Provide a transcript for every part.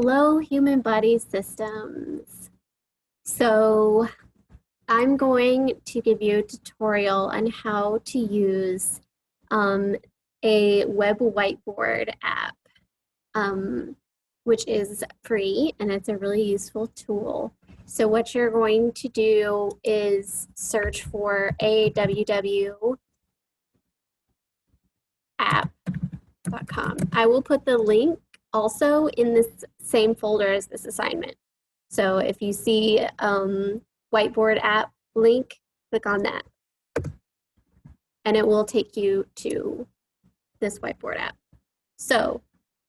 Hello, human body systems. So I'm going to give you a tutorial on how to use um, a web whiteboard app, um, which is free and it's a really useful tool. So what you're going to do is search for AWWapp.com. I will put the link also in this same folder as this assignment. So if you see whiteboard app link, click on that and it will take you to this whiteboard app. So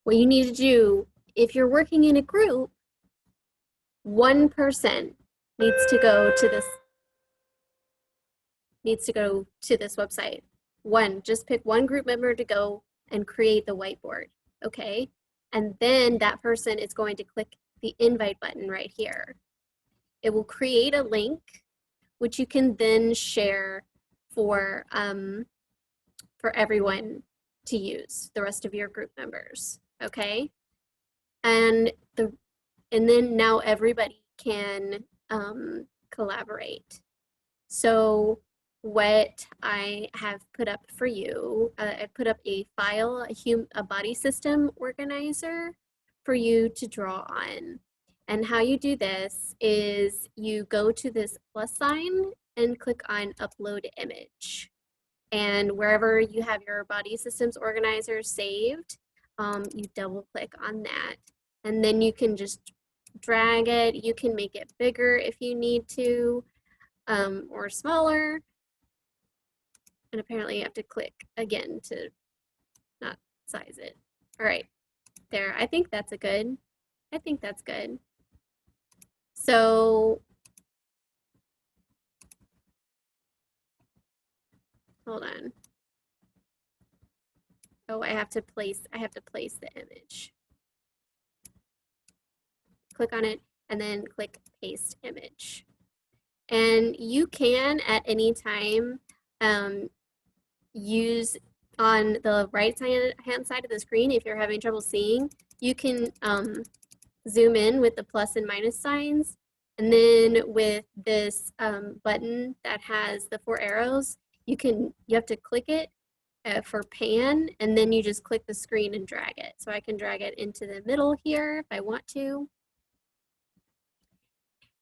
what you need to do, if you're working in a group, one person needs to go to this website. Just pick one group member to go and create the whiteboard, okay? And then that person is going to click the invite button right here. It will create a link, which you can then share for everyone to use, the rest of your group members, okay? And then now everybody can collaborate. So what I have put up for you, I put up a file, a body system organizer for you to draw on. And how you do this is you go to this plus sign and click on upload image. And wherever you have your body systems organizer saved, you double click on that. And then you can just drag it. You can make it bigger if you need to, or smaller. And apparently you have to click again to not size it. All right, there. I think that's good. So hold on. Oh, I have to place the image. Click on it and then click paste image. And you can at any time use on the right hand side of the screen, if you're having trouble seeing, you can zoom in with the plus and minus signs. And then with this button that has the 4 arrows, you have to click it for pan, and then you just click the screen and drag it. So I can drag it into the middle here if I want to.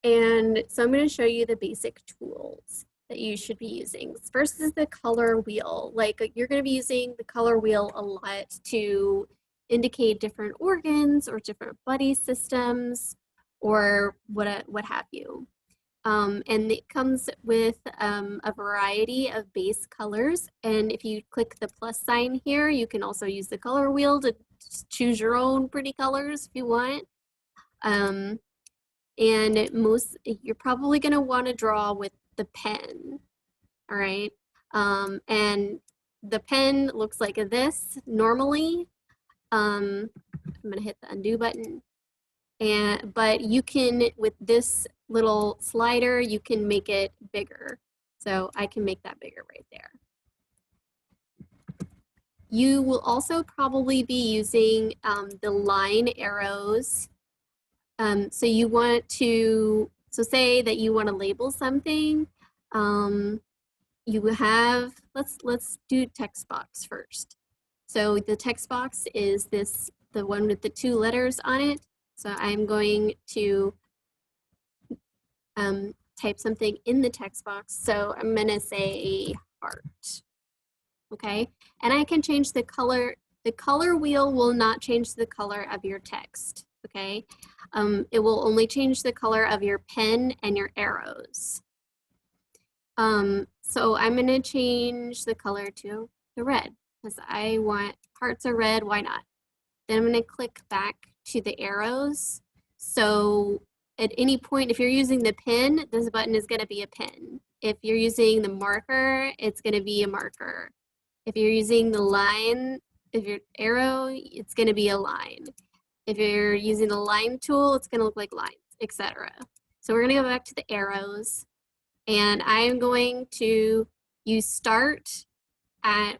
And so I'm going to show you the basic tools that you should be using. First is the color wheel. Like, you're going to be using the color wheel a lot to indicate different organs or different body systems or what have you. And it comes with a variety of base colors. And if you click the plus sign here, you can also use the color wheel to choose your own pretty colors if you want. And you're probably going to want to draw with the pen, all right? And the pen looks like this normally. I'm going to hit the undo button. But you can, with this little slider, you can make it bigger. So I can make that bigger right there. You will also probably be using the line arrows. So you want to, say that you want to label something. You have, let's do text box first. So the text box is the one with the 2 letters on it. So I'm going to type something in the text box. So I'm going to say heart. Okay, and I can change the color. The color wheel will not change the color of your text. Okay, it will only change the color of your pen and your arrows. So I'm going to change the color to red because I want hearts are red. Why not? Then I'm going to click back to the arrows. So at any point, if you're using the pen, this button is going to be a pen. If you're using the marker, it's going to be a marker. If you're using the line, if your arrow, it's going to be a line. If you're using the line tool, it's going to look like lines, etc. So we're going to go back to the arrows, and I am going to, you start at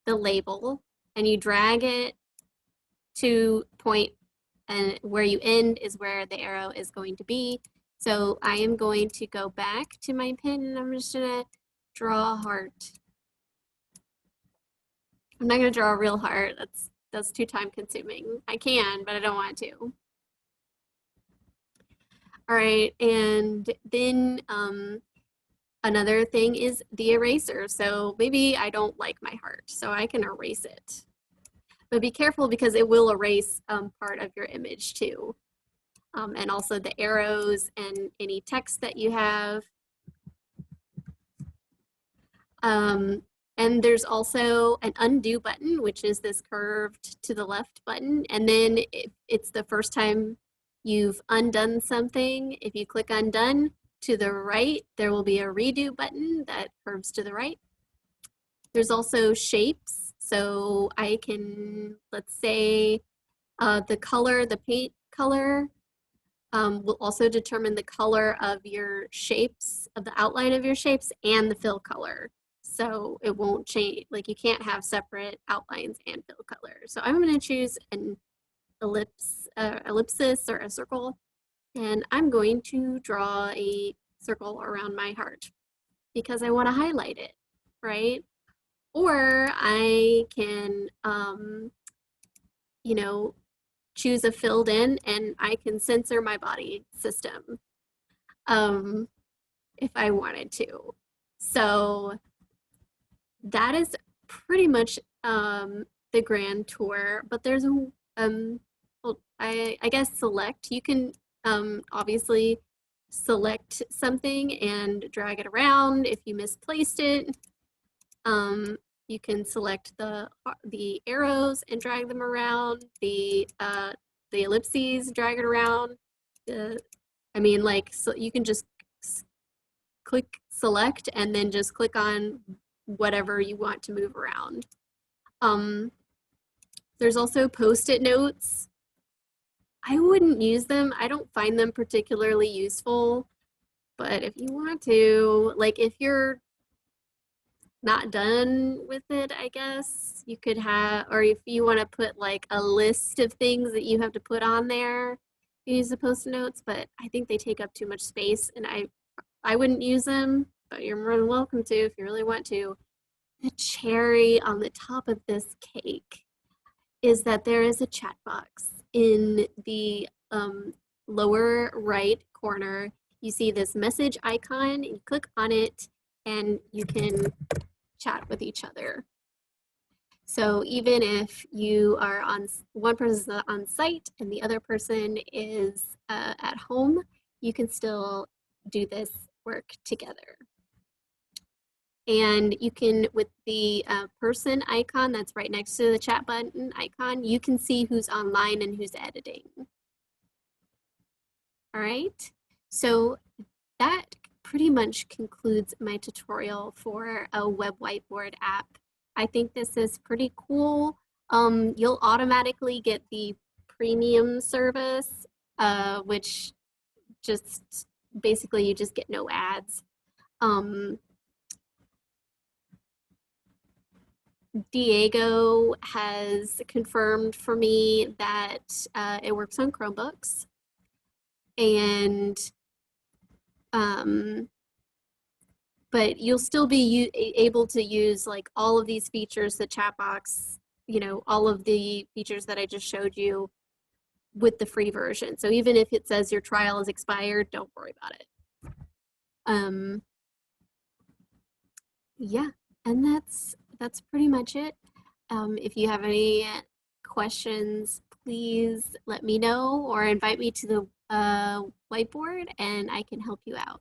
the label and you drag it to point and where you end is where the arrow is going to be. So I am going to go back to my pen and I'm just gonna draw a heart. I'm not gonna draw a real heart. That's too time consuming. I can, but I don't want to. All right, and then another thing is the eraser. So maybe I don't like my heart, so I can erase it. But be careful because it will erase part of your image too. And also the arrows and any text that you have. And there's also an undo button, which is this curved to the left button. And then if it's the first time you've undone something, if you click undone, to the right, there will be a redo button that curves to the right. There's also shapes. So I can, let's say, the color, the paint color will also determine the color of your shapes, of the outline of your shapes and the fill color. So it won't change, like you can't have separate outlines and fill color. So I'm gonna choose an ellipsis or a circle, and I'm going to draw a circle around my heart because I wanna highlight it, right? Or I can, you know, choose a filled in and I can censor my body system if I wanted to. So that is pretty much the grand tour, but there's a, well, I guess select, you can obviously select something and drag it around if you misplaced it. You can select the arrows and drag them around, the ellipses, drag it around. I mean, like, so you can just click select and then just click on whatever you want to move around. There's also post-it notes. I wouldn't use them. I don't find them particularly useful, but if you want to, like if you're not done with it, I guess you could have, or if you want to put like a list of things that you have to put on there, you use the post-it notes, but I think they take up too much space and I wouldn't use them, but you're more than welcome to if you really want to. The cherry on the top of this cake is that there is a chat box in the lower right corner. You see this message icon, you click on it and you can chat with each other. So even if you are on, one person's on site and the other person is at home, you can still do this work together. And you can, with the person icon that's right next to the chat button icon, you can see who's online and who's editing. All right, so that pretty much concludes my tutorial for a web whiteboard app. I think this is pretty cool. You'll automatically get the premium service, which just basically you just get no ads. Diego has confirmed for me that it works on Chromebooks, and but you'll still be able to use like all of these features, the chat box, you know, all of the features that I just showed you with the free version. So even if it says your trial is expired, don't worry about it. Yeah, and that's pretty much it. If you have any questions, please let me know or invite me to the whiteboard and I can help you out.